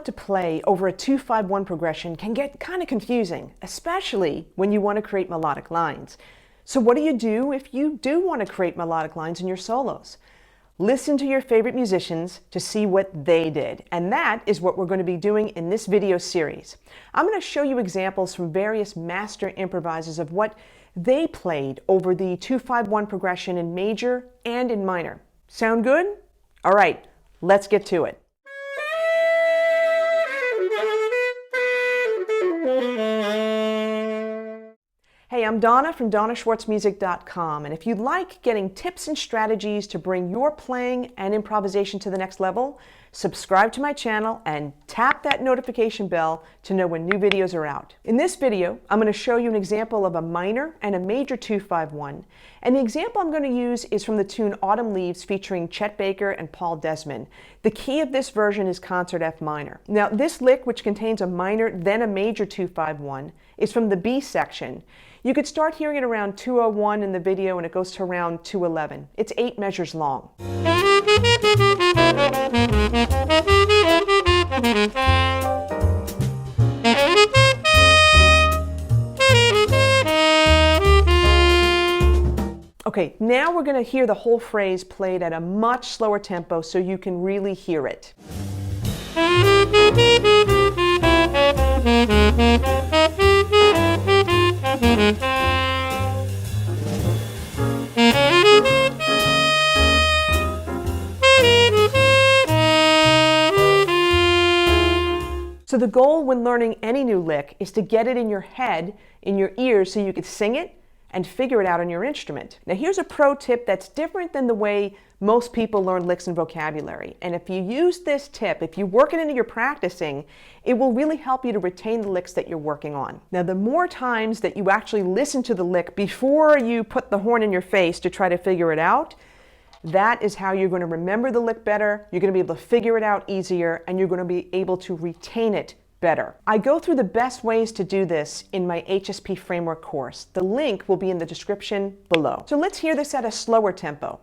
to play over a 2-5-1 progression can get kind of confusing, especially when you want to create melodic lines. So what do you do if you do want to create melodic lines in your solos? Listen to your favorite musicians to see what they did, and that is what we're going to be doing in this video series. I'm going to show you examples from various master improvisers of what they played over the 2-5-1 progression in major and in minor. Sound good? All right, let's get to it. Hey, I'm Donna from DonnaSchwartzMusic.com, and if you'd like getting tips and strategies to bring your playing and improvisation to the next level, subscribe to my channel and tap that notification bell to know when new videos are out. In this video, I'm going to show you an example of a minor and a major 2-5-1, and the example I'm going to use is from the tune Autumn Leaves featuring Chet Baker and Paul Desmond. The key of this version is concert F minor. Now, this lick, which contains a minor then a major 2-5-1, is from the B section. You could start hearing it around 2:01 in the video and it goes to around 2:11. It's 8 measures long. Okay, now we're going to hear the whole phrase played at a much slower tempo so you can really hear it. So the goal when learning any new lick is to get it in your head, in your ears, so you can sing it and figure it out on your instrument. Now here's a pro tip that's different than the way most people learn licks and vocabulary. And if you use this tip, if you work it into your practicing, it will really help you to retain the licks that you're working on. Now the more times that you actually listen to the lick before you put the horn in your face to try to figure it out, that is how you're going to remember the lick better, you're going to be able to figure it out easier, and you're going to be able to retain it better. I go through the best ways to do this in my HSP framework course. The link will be in the description below. So let's hear this at a slower tempo.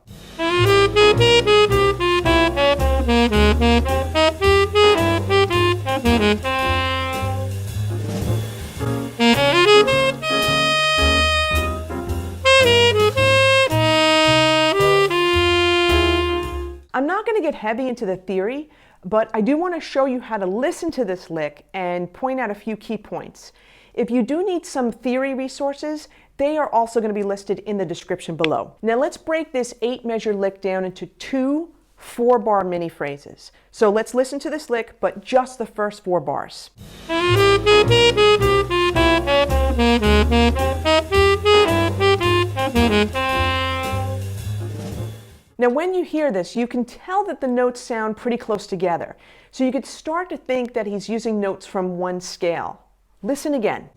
I'm not going to get heavy into the theory, but I do want to show you how to listen to this lick and point out a few key points. If you do need some theory resources, they are also going to be listed in the description below. Now let's break this 8-measure lick down into 2 4-bar mini phrases. So let's listen to this lick, but just the first 4 bars. Now when you hear this, you can tell that the notes sound pretty close together. So you could start to think that he's using notes from one scale. Listen again.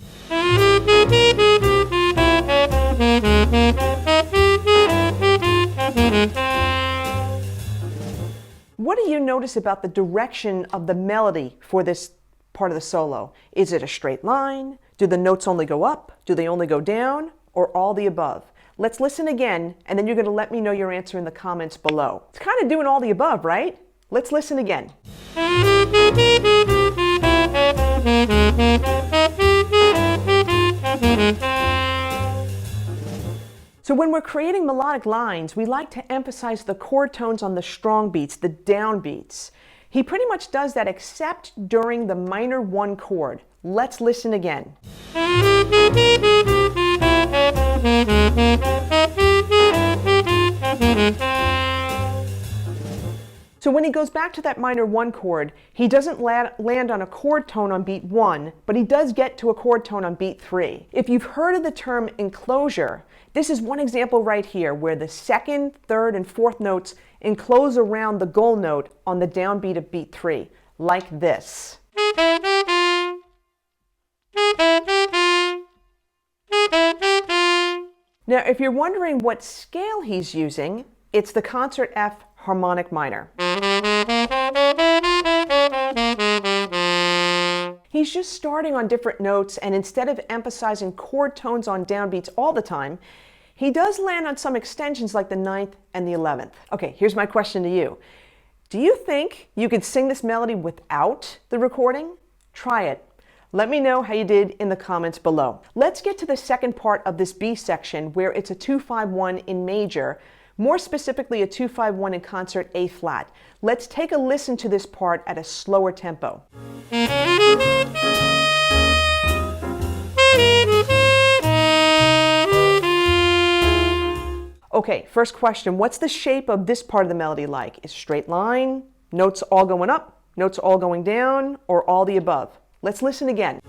What do you notice about the direction of the melody for this part of the solo? Is it a straight line? Do the notes only go up? Do they only go down? Or all the above? Let's listen again, and then you're going to let me know your answer in the comments below. It's kind of doing all the above, right? Let's listen again. So when we're creating melodic lines, we like to emphasize the chord tones on the strong beats, the down beats. He pretty much does that except during the minor 1 chord. Let's listen again. So when he goes back to that minor 1 chord, he doesn't land on a chord tone on beat 1, but he does get to a chord tone on beat 3. If you've heard of the term enclosure, this is one example right here where the 2nd, 3rd, and 4th notes enclose around the goal note on the downbeat of beat 3, like this. Now, if you're wondering what scale he's using, it's the concert F harmonic minor. He's just starting on different notes, and instead of emphasizing chord tones on downbeats all the time, he does land on some extensions like the 9th and the 11th. Okay, here's my question to you. Do you think you could sing this melody without the recording? Try it. Let me know how you did in the comments below. Let's get to the second part of this B section where it's a 2-5-1 in major, more specifically a 2-5-1 in concert A flat. Let's take a listen to this part at a slower tempo. Okay, first question, what's the shape of this part of the melody like? Is straight line, notes all going up, notes all going down, or all the above? Let's listen again.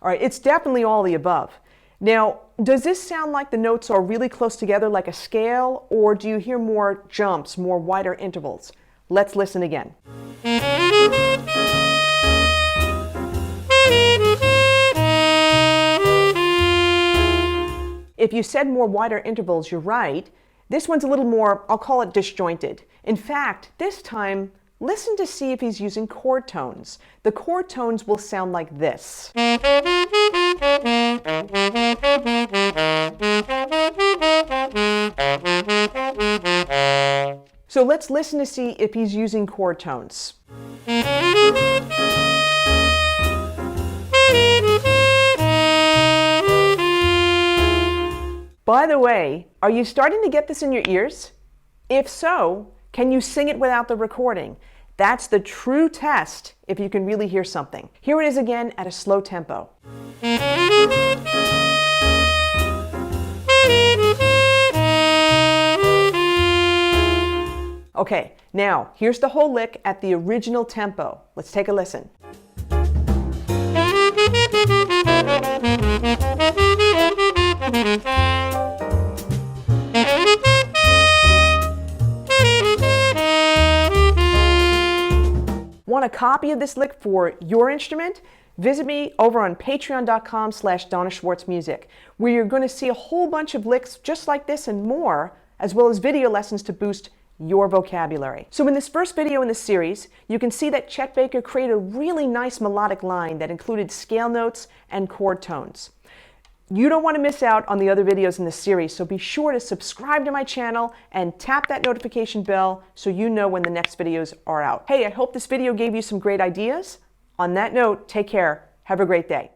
All right, it's definitely all the above. Now, does this sound like the notes are really close together like a scale, or do you hear more jumps, more wider intervals? Let's listen again. If you said more wider intervals, you're right. This one's a little more, I'll call it disjointed. In fact, this time, listen to see if he's using chord tones. The chord tones will sound like this. So let's listen to see if he's using chord tones. By the way, are you starting to get this in your ears? If so, can you sing it without the recording? That's the true test if you can really hear something. Here it is again at a slow tempo. Okay, now here's the whole lick at the original tempo. Let's take a listen. Want a copy of this lick for your instrument? Visit me over on patreon.com/Donna Schwartz Music, where you're going to see a whole bunch of licks just like this and more, as well as video lessons to boost your vocabulary. So in this first video in this series, you can see that Chet Baker created a really nice melodic line that included scale notes and chord tones. You don't want to miss out on the other videos in this series, so be sure to subscribe to my channel and tap that notification bell so you know when the next videos are out. Hey, I hope this video gave you some great ideas. On that note, take care. Have a great day.